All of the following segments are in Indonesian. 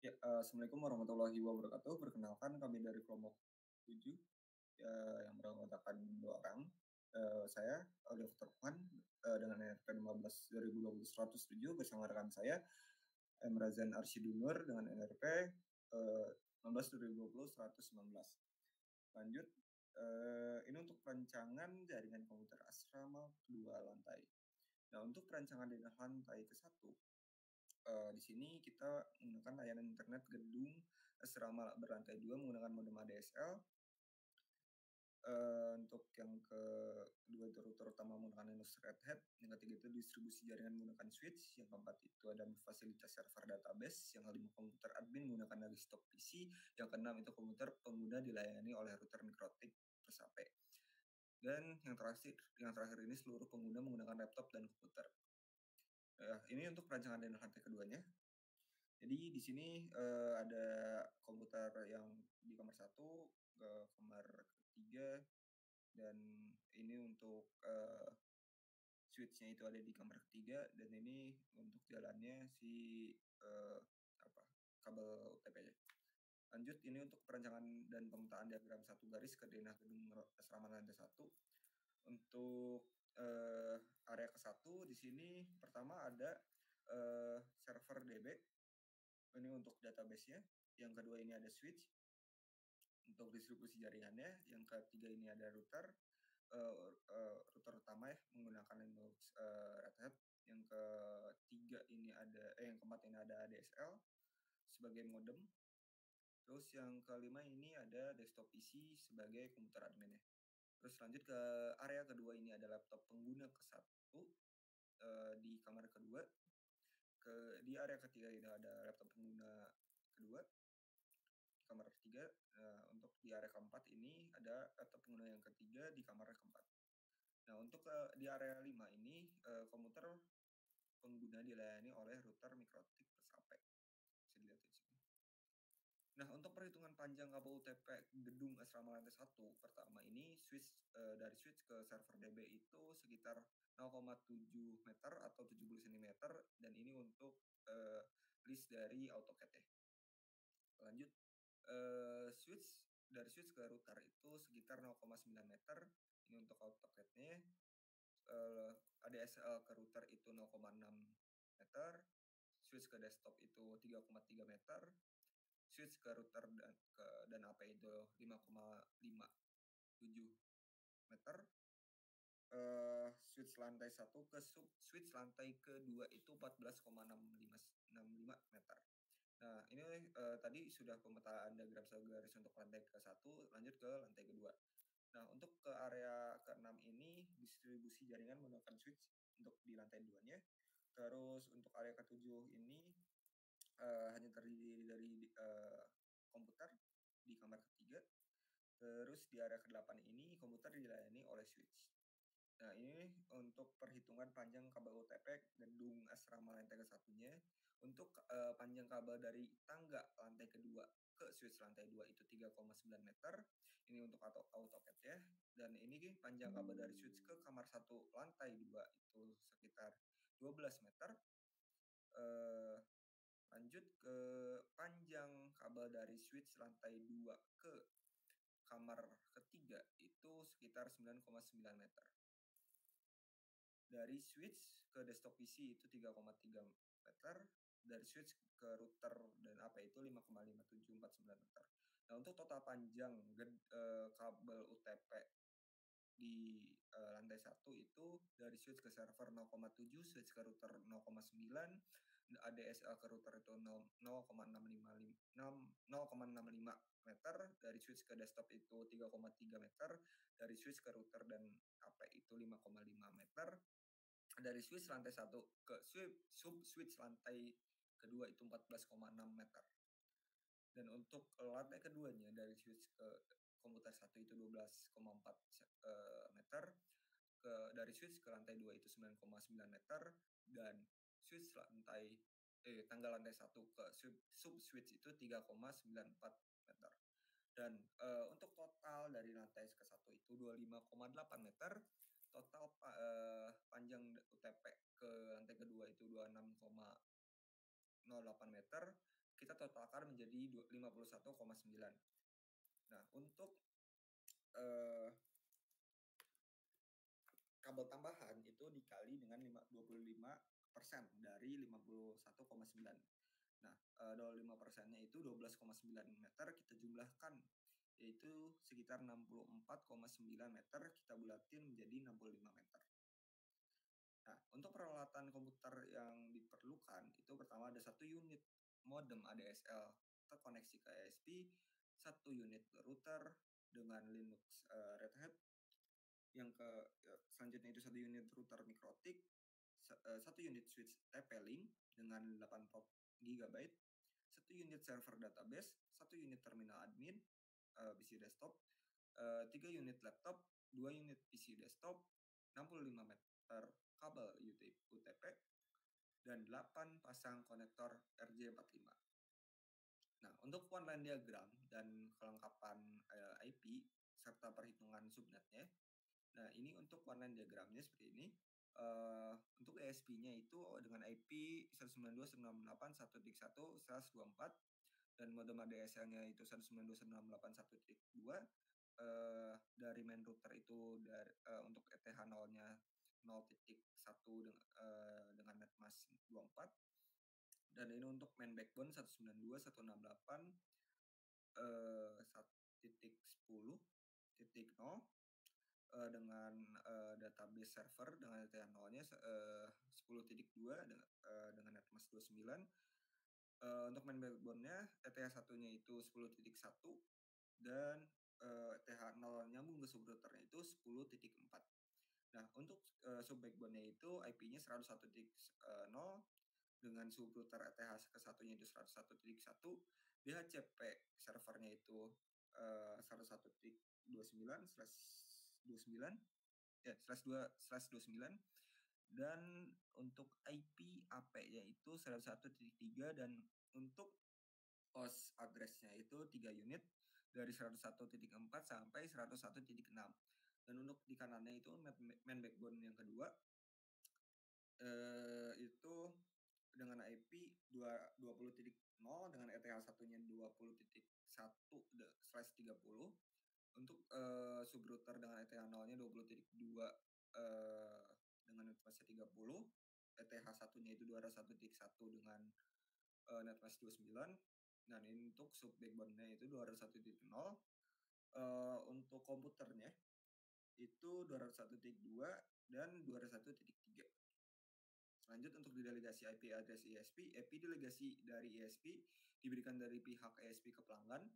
Ya, Assalamualaikum warahmatullahi wabarakatuh. Perkenalkan kami dari kelompok 7, yang beranggotakan 2 orang. Saya Oliver Turkman, dengan NRP 15/2020-107 bersama rekan saya, Razan Arsyidunur dengan NRP, 19/2020-119. Lanjut, ini untuk perancangan jaringan komputer asrama 2 lantai. Nah, untuk perancangan jaringan lantai ke-1, di sini kita menggunakan layanan internet gedung asrama berlantai 2 menggunakan modem ADSL. Untuk yang kedua itu router utama menggunakan Linux Red Hat, yang ketiga itu distribusi jaringan menggunakan switch, yang keempat itu ada fasilitas server database, yang kelima komputer admin menggunakan desktop PC, yang keenam itu komputer pengguna dilayani oleh router mikrotik plus HP. Dan yang terakhir ini seluruh pengguna menggunakan laptop dan komputer. Ini untuk perancangan dan lantai keduanya. Jadi di sini, ada komputer yang di kamar satu, kamar ketiga, dan ini untuk, switch-nya itu ada di kamar ketiga, dan ini untuk jalannya si, apa, kabel UTP-nya. Lanjut, ini untuk perancangan dan pemetaan diagram satu garis ke denah gedung asrama lantai 1. Untuk, area ke-1 di sini pertama ada, server DB. Ini untuk database-nya, yang kedua ini ada switch untuk distribusi jaringannya, yang ketiga ini ada router utama ya menggunakan Linux, Red Hat, yang ketiga ini yang keempat ini ada ADSL sebagai modem, terus yang kelima ini ada desktop PC sebagai komputer admin ya. Terus lanjut ke area kedua, ini ada laptop pengguna ke-1, di kamar kedua, di area ketiga ini ada laptop pengguna kedua, kamar ketiga. Untuk di area keempat ini ada laptop pengguna yang ketiga di kamar keempat. Nah, untuk di area 5 ini, komputer pengguna dilayani oleh router mikrotik plus HP. Bisa dilihat di sini. Nah, untuk perhitungan panjang kabel UTP gedung asrama lantai 1, pertama ini dari switch ke server DB itu sekitar 0,7 meter atau 70 sentimeter, dan ini untuk, list dari AutoCAD ya. Lanjut, dari switch ke router itu sekitar 0,9 meter, ini untuk AutoCAD-nya. ADSL ke router itu 0,6 meter, switch ke desktop itu 3,3 meter, switch ke router dan AP itu 5,57 meter, switch lantai 1 ke switch lantai kedua itu 14,65 meter. Nah, ini tadi sudah pemetaan diagram segaris untuk lantai ke-1, lanjut ke lantai kedua. Nah, untuk ke area ke-6 ini distribusi jaringan menggunakan switch untuk di lantai 2-nya. Terus untuk area ke-7 ini hanya terdiri dari komputer di kamar ketiga. Terus di area ke-8 ini komputer dilayani oleh switch. Nah, ini untuk perhitungan panjang kabel UTP gedung asrama lantai ke-1-nya. Untuk panjang kabel dari tangga lantai kedua ke switch lantai 2 itu 3,9 meter. Ini untuk AutoCAD ya. Dan ini panjang kabel dari switch ke kamar 1 lantai 2 itu sekitar 12 meter. Lanjut ke panjang kabel dari switch lantai 2 ke kamar ketiga itu sekitar 9,9 meter. Dari switch ke desktop PC itu 3,3 meter, dari switch ke router dan AP itu 5,5749 meter. Nah, untuk total panjang kabel UTP di lantai 1 itu dari switch ke server 0,7, switch ke router 0,9, ADSL ke router itu 0,65 meter, dari switch ke desktop itu 3,3 meter, dari switch ke router dan AP itu 5,5 meter, dari switch lantai 1 ke sub switch lantai kedua itu 14,6 meter. Dan untuk lantai keduanya dari switch ke komputer 1 itu 12,4 meter, dari switch ke lantai 2 itu 9,9 meter, dan tangga lantai 1 ke sub switch itu 3,94 meter. Dan untuk total dari lantai ke-1 itu 25,8 meter, total panjang UTP ke lantai kedua itu 26,08 meter, kita totalkan menjadi 51,9. Nah, untuk kabel tambahan itu dikali dengan 25% dari 51,9. Nah, 25%-nya itu 12,9 meter kita jumlahkan, yaitu sekitar 64,9 meter kita bulatin menjadi 65 meter. Nah, untuk peralatan komputer yang diperlukan itu pertama ada 1 unit modem ADSL terkoneksi ke ISP, 1 unit router dengan Linux Red Hat, selanjutnya itu 1 unit router MikroTik, 1 unit switch TP-Link dengan 8 port GB, 1 unit server database, 1 unit terminal admin PC desktop, 3 unit laptop, 2 unit PC desktop, 65 meter kabel UTP, dan 8 pasang konektor RJ45. Nah, untuk one line diagram dan kelengkapan IP serta perhitungan subnetnya, nah ini untuk one line diagramnya seperti ini. Untuk ESP-nya itu dengan IP 192.168.1.1/24 dan modem ADSL-nya itu 192.168.1.2. Dari main router itu untuk ETH 0-nya 0.1 dengan netmask 24. Dan ini untuk main backbone 192.168.1.10.0 dengan database server dengan ETH 0-nya 10.2 dengan netmask 29. Untuk main backbone-nya ETH 1-nya itu 10.1 dan ETH 0 nyambung ke subrouternya itu 10.4. Nah, untuk sub backbone-nya itu IP-nya 101.0 dengan subrouter ETH ke-1-nya itu 101.1, DHCP servernya itu 101.29/29 ya /2/29, dan untuk IP AP-nya itu 101.3, dan untuk host address-nya itu 3 unit dari 101.4 sampai 101.6. Dan untuk di kanannya itu main backbone yang kedua itu dengan IP 20.0 dengan ETH 1-nya 20.1/30. Untuk subrouter dengan ETH 0-nya 20.2 dengan netmask 30. ETH 1-nya itu 201.1 dengan netmask 29. Dan ini untuk sub backbone-nya itu 201.0. Untuk komputernya itu 201.2 dan 201.3. Lanjut untuk delegasi IP address ISP, IP delegasi dari ISP diberikan dari pihak ISP ke pelanggan.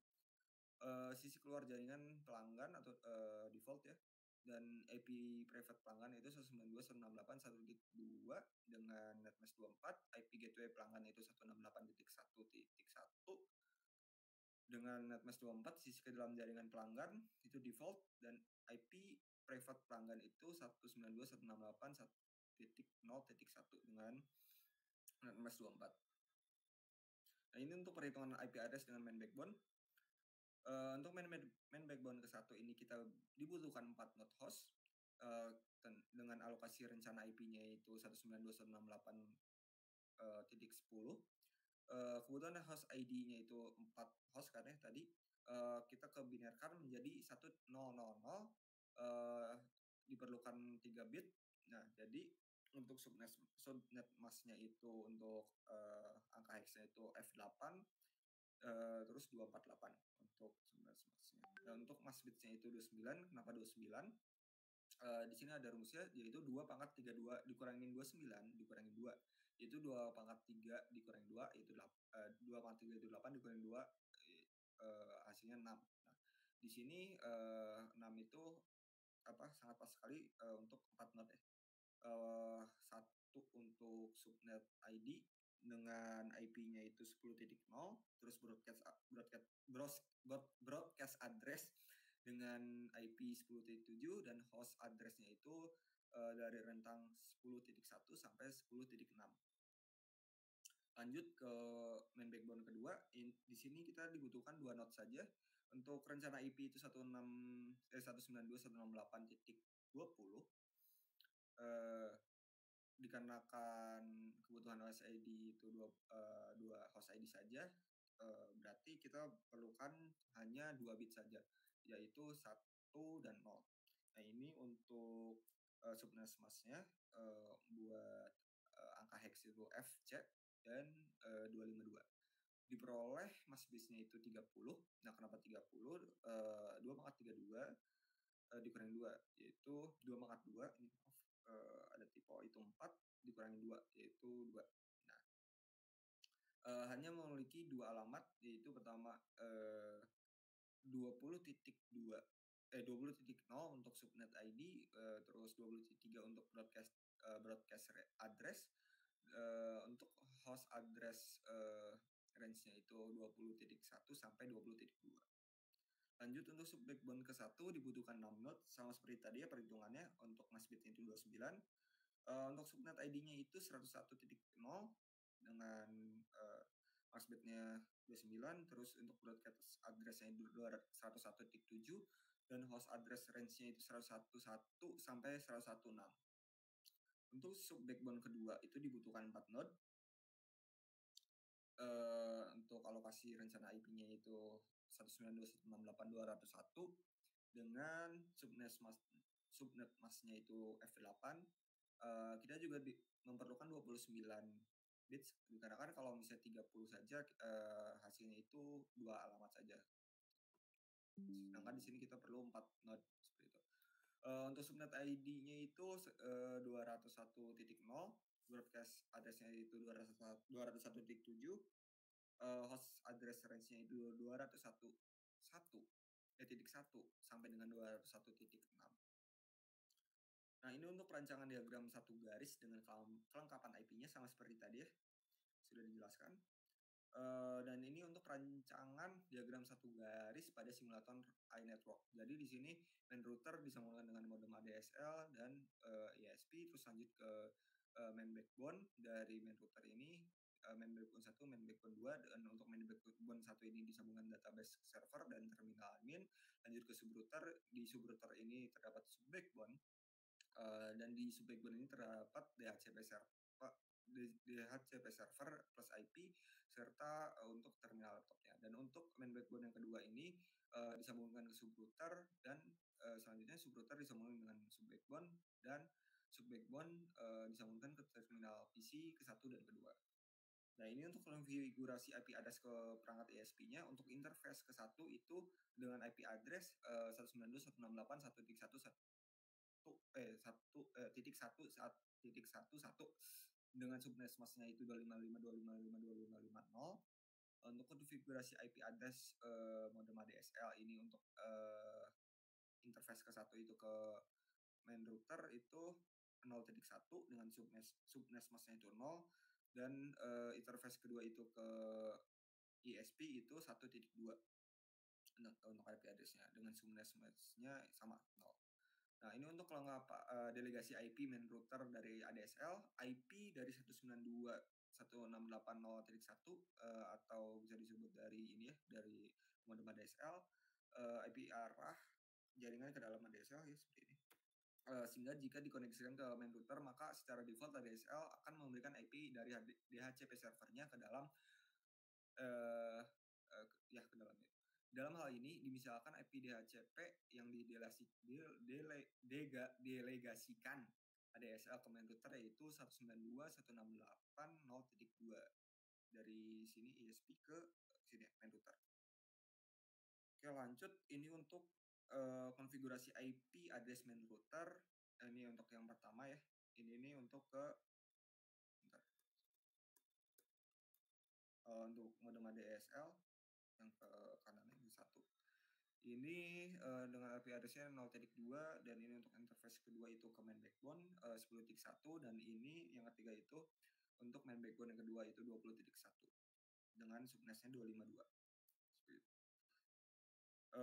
Sisi keluar jaringan pelanggan atau default ya, dan IP private pelanggan itu 192.168.1.2 dengan netmask 24. IP gateway pelanggan itu 168.1.1 dengan netmask 24. Sisi ke dalam jaringan pelanggan itu default, dan IP private pelanggan itu 192.168.0.1 dengan netmask 24. Nah, ini untuk perhitungan IP address dengan main backbone. Untuk main backbone ke-1 ini kita dibutuhkan 4 node host dengan alokasi rencana IP-nya itu 192.168.10. Kemudian host ID-nya itu 4 host karena tadi kita kebinerkan menjadi 1000, diperlukan 3 bit. Nah, jadi untuk subnet mask-nya itu untuk angka hex-nya itu F8, terus 248 untuk subnet mask-nya. Dan untuk mask bits-nya itu 29. Kenapa 29? Di sini ada rumusnya, yaitu 2 pangkat 32 dikurangin 29 dikurangin 2, yaitu 2 pangkat 3 dikurangin 2, yaitu 2 pangkat 3 itu 8 dikurangin 2, hasilnya 6. Nah, di sini 6 itu sangat pas sekali untuk 4 node ya. Satu untuk subnet ID dengan IP-nya itu 10.0, terus broadcast address dengan IP 10.7, dan host address-nya itu dari rentang 10.1 sampai 10.6. Lanjut ke main backbone kedua, di sini kita dibutuhkan 2 node saja. Untuk rencana IP itu 192.168.20. Dikarenakan kebutuhan host ID itu dua host ID saja, berarti kita perlukan hanya 2 bit saja, yaitu 1 dan 0. Nah, ini untuk subnet mask-nya buat angka hex itu FC dan 252. Diperoleh mask base-nya itu 30. Nah, kenapa 30? 2 pangkat 32 dikurangi 2, yaitu 2 pangkat 2, ini maaf, ada typo, itu 4 dikurangi 2, yaitu 2. Nah, hanya memiliki 2 alamat, yaitu pertama 20.2 20.0 untuk subnet ID, terus 20.3 untuk broadcast address, untuk host address range-nya itu 20.1 sampai 20.2. Lanjut untuk sub backbone ke-1 dibutuhkan 6 node, sama seperti tadi ya perhitungannya. Untuk mask bit-nya itu 29. Untuk subnet ID-nya itu 101.0 dengan mask bit-nya 29, terus untuk broadcast address-nya 101.7 dan host address range-nya itu 101.1 sampai 101.6. Untuk sub backbone kedua itu dibutuhkan 4 node. Untuk alokasi rencana IP-nya itu 192.168.201 dengan subnet mask-nya itu F8. Kita juga memerlukan 29 bits, dikarenakan kalau misalnya 30 saja hasilnya itu 2 alamat saja. Sedangkan di sini kita perlu 4 node seperti itu. Untuk subnet ID-nya itu 201.0, broadcast address-nya itu 201.7, host address range-nya itu 201.1 sampai dengan 201.6. Nah, ini untuk perancangan diagram satu garis dengan kelengkapan IP-nya sama seperti tadi ya, sudah dijelaskan. Dan ini untuk perancangan diagram satu garis pada simulator iNetwork. Jadi di sini main router disambungkan dengan modem ADSL dan ISP, terus lanjut ke main backbone dari main router ini, main backbone 1, main backbone 2, dan untuk main backbone 1 ini disambungkan database server dan terminal admin. Lanjut ke subrouter, di subrouter ini terdapat sub backbone, dan di sub backbone ini terdapat DHCP server plus IP serta untuk terminal laptopnya. Dan untuk main backbone yang kedua ini disambungkan ke subrouter, dan selanjutnya subrouter disambungkan dengan sub backbone, dan sub backbone disambungkan ke terminal PC ke-1 dan kedua. Nah, ini untuk konfigurasi IP address ke perangkat ISP-nya. Untuk interface ke-1 itu dengan IP address 192.168.1.1.1.1 dengan subnet mask-nya itu 255.255.255.255.0. Untuk konfigurasi IP address modem ADSL ini untuk interface ke-1 itu ke main router itu 0.1 dengan subnet mask-nya itu 0, dan interface kedua itu ke ISP itu 1.2 untuk IP address-nya dengan subnet mask-nya sama 0. Nah, ini untuk delegasi IP main router dari ADSL, IP dari 192.168.0.1 atau bisa disebut dari ini ya, dari modem ADSL, IP arah jaringan ke dalam ADSL ya seperti ini. Sehingga jika dikoneksikan ke main router, maka secara default ADSL akan memberikan IP dari DHCP servernya ke dalam ke dalamnya. Dalam hal ini, dimisalkan IP DHCP yang didelegasikan ADSL ke main router yaitu 192.168.0.2 dari sini ISP ke sini main router. Oke, lanjut. Ini untuk konfigurasi IP address main router. Ini untuk yang pertama ya. Ini untuk untuk modem ADSL yang ke kanannya ini 1. Ini dengan IP address-nya 0.2, dan ini untuk interface kedua itu ke main backbone 10.1, dan ini yang ketiga itu untuk main backbone yang kedua itu 20.1 dengan subnetnya 252.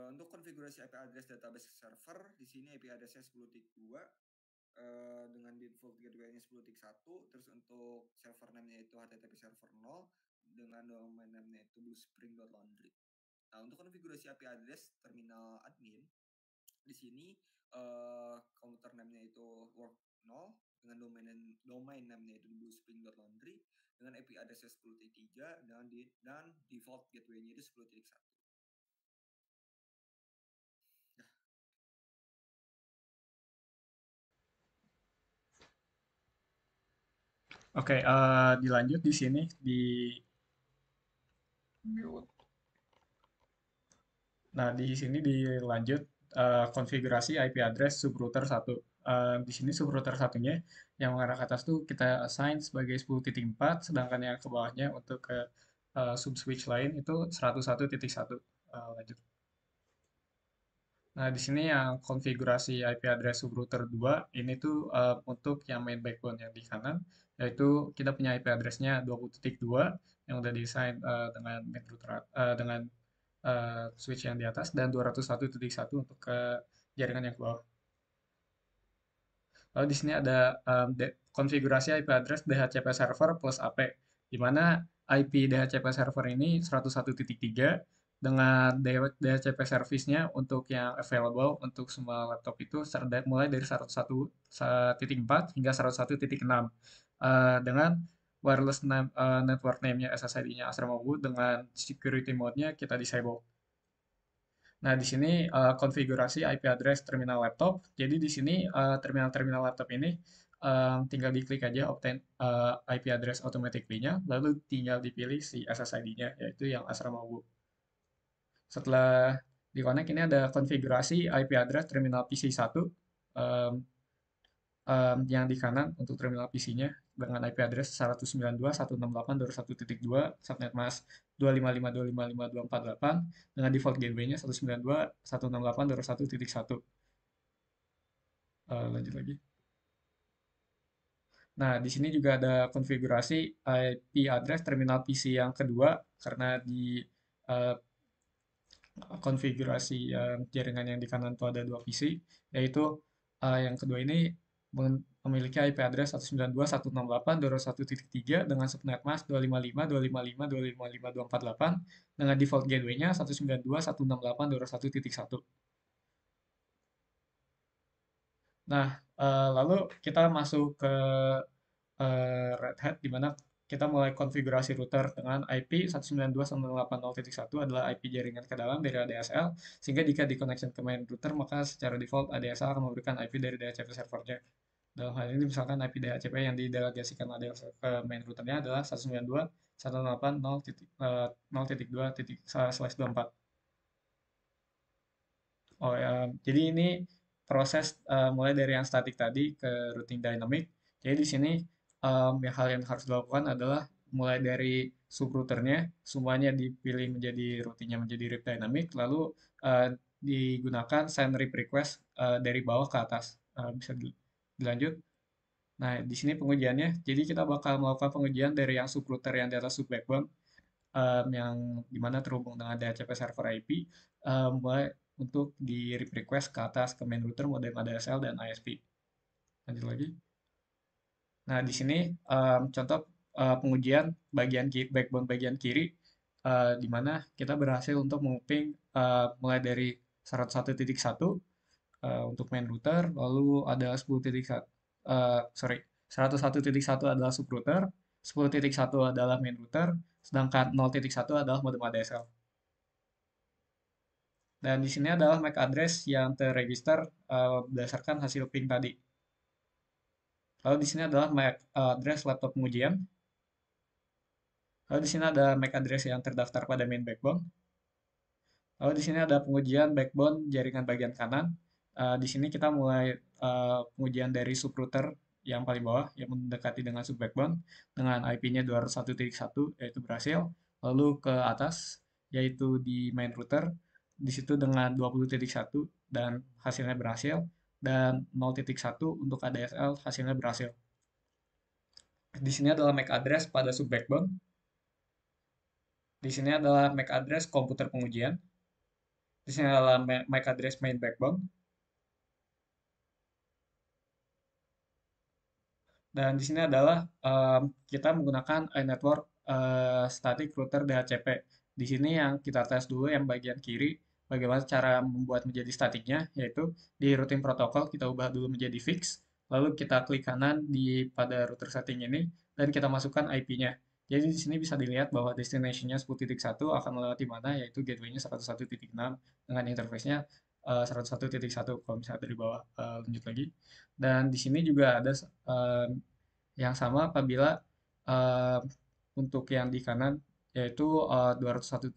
Untuk konfigurasi IP address database server, di sini IP address-nya 10.2 dengan default gateway-nya 10.1, terus untuk server name-nya itu HTTP server 0 dengan domain name-nya itu bluespring.laundry. Nah, untuk konfigurasi IP address terminal admin, di sini komputer name-nya itu work 0, dengan domain namanya itu bluespring.laundry dengan IP address 10.3 dan default gateway-nya itu 10.1. Oke, dilanjut di sini di Nah, di sini dilanjut konfigurasi IP address subrouter 1. Di sini subrouter satunya yang mengarah ke atas tuh kita assign sebagai 10.4, sedangkan yang ke bawahnya untuk ke subswitch lain itu 101.1. Lanjut. Nah, di sini yang konfigurasi IP address subrouter 2 ini tuh untuk yang main backbone yang di kanan, yaitu kita punya IP address-nya 20.2 yang udah desain dengan main router dengan switch yang di atas dan 201.1 untuk ke jaringan yang ke bawah. Lalu di sini ada konfigurasi IP address DHCP server plus AP, di mana IP DHCP server ini 101.3 dengan DHCP service-nya untuk yang available untuk semua laptop itu mulai dari 101.4 hingga 101.6 dengan wireless network name-nya SSID-nya Astra Mobile dengan security mode-nya kita disable. Nah, di sini konfigurasi IP address terminal laptop. Jadi di sini terminal-terminal laptop ini tinggal diklik aja obtain IP address automatically-nya, lalu tinggal dipilih si SSID-nya, yaitu yang Astra Mobile. Setelah di-connect, ini ada konfigurasi IP address terminal PC1 um, yang di kanan untuk terminal PC-nya dengan IP address 192.168.201.2, subnet mask 255.255.248 dengan default gateway-nya 192.168.201.1. Lanjut lagi. Nah, di sini juga ada konfigurasi IP address terminal PC yang kedua karena di uh, konfigurasi jaringan yang di kanan itu ada dua PC, yaitu yang kedua ini memiliki IP address 192.168.201.3 dengan subnet mask 255.255.255.248 dengan default gateway-nya 192.168.201.1. Nah, lalu kita masuk ke Red Hat di mana kita mulai konfigurasi router dengan IP 192.168.0.1 adalah IP jaringan ke dalam dari ADSL, sehingga jika di connection ke main router maka secara default ADSL akan memberikan IP dari DHCP servernya. Dalam hal ini misalkan IP DHCP yang didelegasikan ADSL ke main routernya adalah 192.168.0.2/24. Oh ya, jadi ini proses mulai dari yang statik tadi ke routing dynamic. Jadi di sini hal yang harus dilakukan adalah mulai dari subrouternya, semuanya dipilih menjadi routingnya menjadi rip dynamic, lalu digunakan send rip request dari bawah ke atas. Bisa dilanjut. Nah, di sini pengujiannya, jadi kita bakal melakukan pengujian dari yang subrouter yang di atas sub backbone yang dimana terhubung dengan DHCP server IP mulai untuk di request ke atas ke main router modem ADSL dan ISP. Lanjut lagi. Nah, di sini contoh pengujian backbone bagian kiri di mana kita berhasil untuk menguping mulai dari 101.1 untuk main router, lalu ada 10.1 sorry 101.1 adalah subrouter, 10.1 adalah main router, sedangkan 0.1 adalah modem ADSL. Dan di sini adalah MAC address yang terregister berdasarkan hasil ping tadi. Lalu di sini adalah MAC address laptop pengujian. Lalu di sini ada MAC address yang terdaftar pada main backbone. Lalu di sini ada pengujian backbone jaringan bagian kanan. Di sini kita mulai pengujian dari subrouter yang paling bawah yang mendekati dengan sub backbone dengan IP-nya 201.1 yaitu berhasil. Lalu ke atas yaitu di main router di situ dengan 20.1 dan hasilnya berhasil dan 0.1 untuk ADSL hasilnya berhasil. Di sini adalah MAC address pada sub backbone. Di sini adalah MAC address komputer pengujian. Di sini adalah MAC address main backbone. Dan di sini adalah kita menggunakan iNetwork Static Router DHCP. Di sini yang kita tes dulu yang bagian kiri, bagaimana cara membuat menjadi statiknya, yaitu di routing protocol kita ubah dulu menjadi fix, lalu kita klik kanan pada router setting ini, dan kita masukkan IP-nya. Jadi di sini bisa dilihat bahwa destination-nya 10.1 akan melewati mana, yaitu gateway-nya 101.6 dengan interface-nya 101.1 kalau misalnya dari bawah. Lanjut lagi. Dan di sini juga ada yang sama apabila uh, untuk yang di kanan yaitu 201.1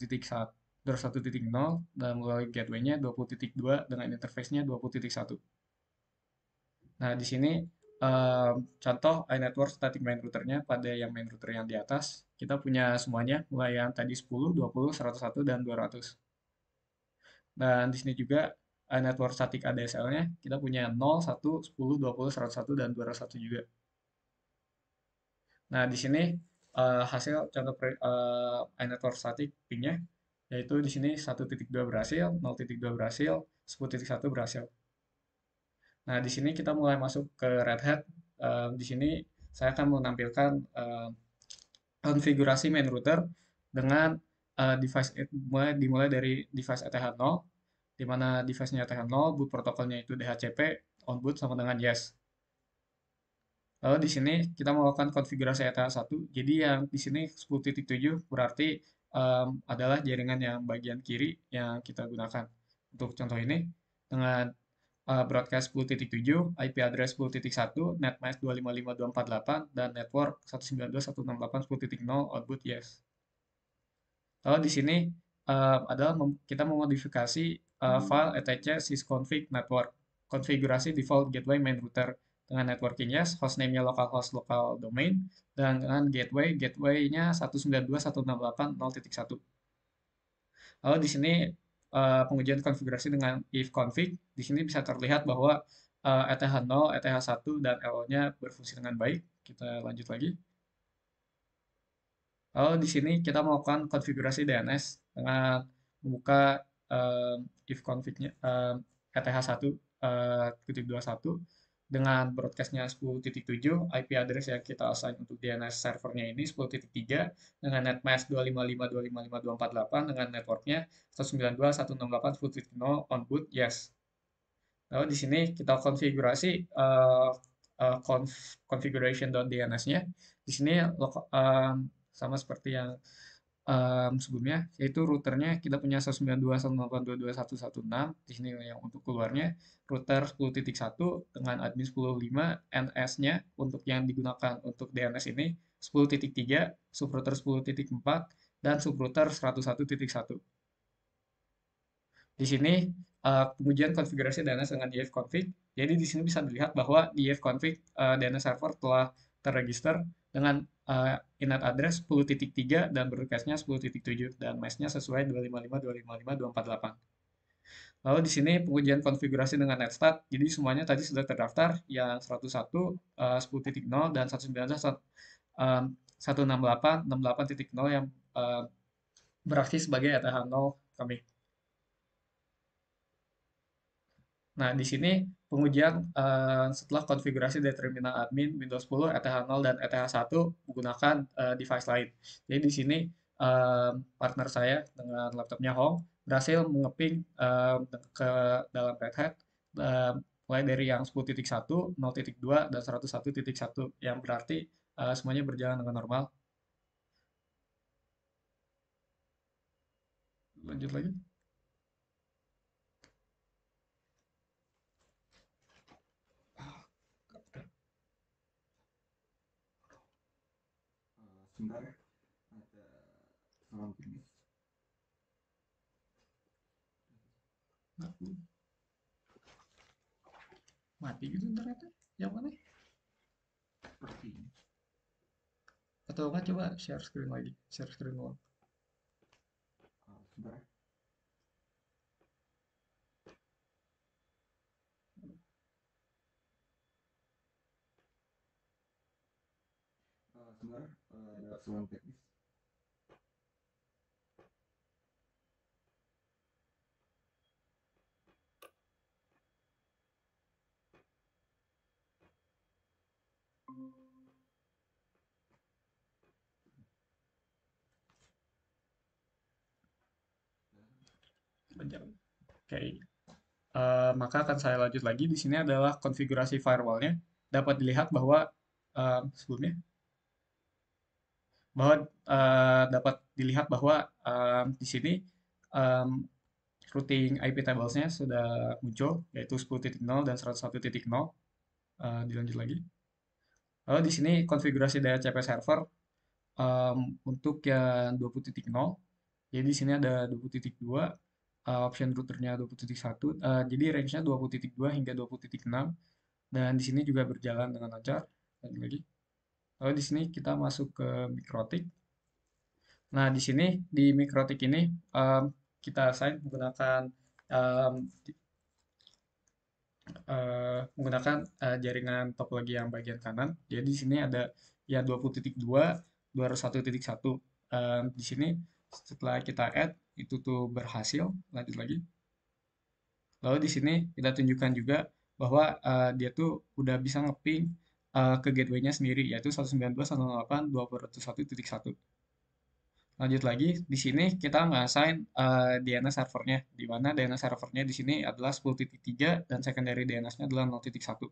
201.0 dan melalui gateway-nya 20.2 dengan interface-nya 20.1. Nah, di sini contoh iNetwork static main router-nya pada yang main router yang di atas, kita punya semuanya mulai yang tadi 10, 20, 101, dan 200. Dan di sini juga iNetwork static ADSL-nya kita punya 0, 1, 10, 20, 101, dan 201 juga. Nah, di sini hasil contoh iNetwork static ping-nya, yaitu di sini 1.2 berhasil, 0.2 berhasil, 10.1 berhasil. Nah, di sini kita mulai masuk ke Red Hat. Di sini saya akan menampilkan konfigurasi main router dengan device dimulai dari device ETH0, di mana device-nya ETH0, boot protokolnya itu DHCP, on boot sama dengan yes. Lalu di sini kita melakukan konfigurasi ETH1. Jadi yang di sini 10.7 berarti adalah jaringan yang bagian kiri yang kita gunakan. Untuk contoh ini dengan broadcast 10.7, IP address 10.1, netmask 255.248, dan network 192.168.10.0 output yes. Lalu di sini adalah kita memodifikasi file etc sysconfig network, konfigurasi default gateway main router dengan networking yes, hostname-nya localhost local domain, dan dengan gateway-nya 192.168.0.1. Lalu di sini pengujian konfigurasi dengan if config, di sini bisa terlihat bahwa ETH0, ETH1, dan LO-nya berfungsi dengan baik. Kita lanjut lagi. Lalu di sini kita melakukan konfigurasi DNS dengan membuka if config-nya ETH1.21 dengan broadcast-nya 10.7, IP address yang kita assign untuk DNS servernya ini 10.3 dengan netmask 255.255.248 dengan networknya 192.168.10.0 on boot yes. Lalu di sini kita konfigurasi configuration.dns-nya. Di sini sama seperti yang sebelumnya, yaitu routernya kita punya 192.168.22.116. Di sini yang untuk keluarnya router 10.1 dengan admin 10.5, NS-nya untuk yang digunakan untuk DNS ini 10.3, subrouter 10.4, dan subrouter 101.1. Di sini pengujian konfigurasi DNS dengan ifconfig. Jadi di sini bisa dilihat bahwa di ifconfig DNS server telah terregister dengan init address 10.3 dan broadcast-nya 10.7 dan mesh-nya sesuai 255.255.248. Lalu di sini pengujian konfigurasi dengan netstat. Jadi semuanya tadi sudah terdaftar yang 101, 10.0 dan 168.68.0 yang beraksi sebagai ETH0 kami. Nah, di sini pengujian setelah konfigurasi dari terminal admin Windows 10, ETH0 dan ETH1 menggunakan device lain. Jadi di sini partner saya dengan laptopnya Home berhasil mengeping ke dalam Red Hat mulai dari yang 10.1, 0.2, dan 101.1 yang berarti semuanya berjalan dengan normal. Lanjut lagi. Sebentar ya, ada salam teknis. Mati gitu internetnya. Yang mana? Seperti ini. Atau enggak coba share screen lagi. Share screen ulang. Sebentar ya. Sebentar, ada salam teknis. Oke. Maka akan saya lanjut lagi. Di sini adalah konfigurasi firewall-nya. dapat dilihat bahwa sebelumnya dapat dilihat bahwa di sini um, routing IP tablesnya sudah muncul, yaitu 10.0 dan 101.0. Dilanjut lagi. Lalu di sini konfigurasi DHCP server untuk yang 20.0. Jadi di sini ada 20.2, option routernya 20.1, jadi range-nya 20.2 hingga 20.6, dan di sini juga berjalan dengan lancar. Lanjut lagi. Lalu di sini kita masuk ke Mikrotik. Nah, di sini di Mikrotik ini um, kita assign menggunakan um, jaringan topologi yang bagian kanan. Jadi di sini ada ya 20.2, 201.1. Di sini setelah kita add itu tuh berhasil. Lanjut lagi. Lalu di sini kita tunjukkan juga bahwa dia tuh udah bisa ngeping ke gateway-nya sendiri, yaitu 192.168.201.1. Lanjut lagi, di sini kita nge-assign DNS servernya, di mana DNS servernya di sini adalah 10.3 dan secondary DNS-nya adalah 0.1.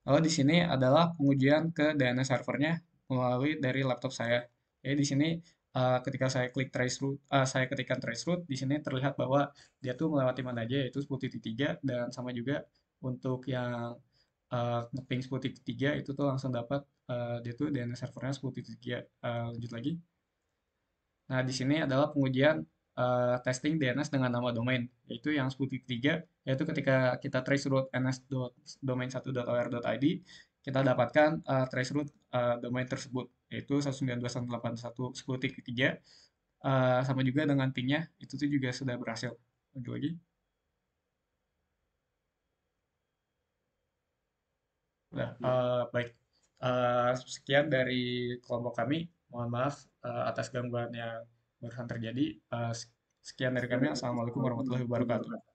Lalu di sini adalah pengujian ke DNS servernya melalui dari laptop saya. Jadi di sini ketika saya klik traceroute, saya ketikkan traceroute, di sini terlihat bahwa dia tuh melewati mana aja, yaitu 10.3, dan sama juga untuk yang ngeping 10.3 itu tuh langsung dapat dia tuh DNS servernya 10.3. Lanjut lagi. Nah, di sini adalah pengujian testing DNS dengan nama domain, yaitu yang 10.3, yaitu ketika kita traceroute ns.domain1.or.id, kita dapatkan traceroute domain tersebut, yaitu 192.168.1.10.3, sama juga dengan ping-nya, itu tuh juga sudah berhasil. Lanjut lagi. Nah, baik. Sekian dari kelompok kami. Mohon maaf atas gangguan yang barusan terjadi. Sekian dari kami. Assalamualaikum warahmatullahi wabarakatuh.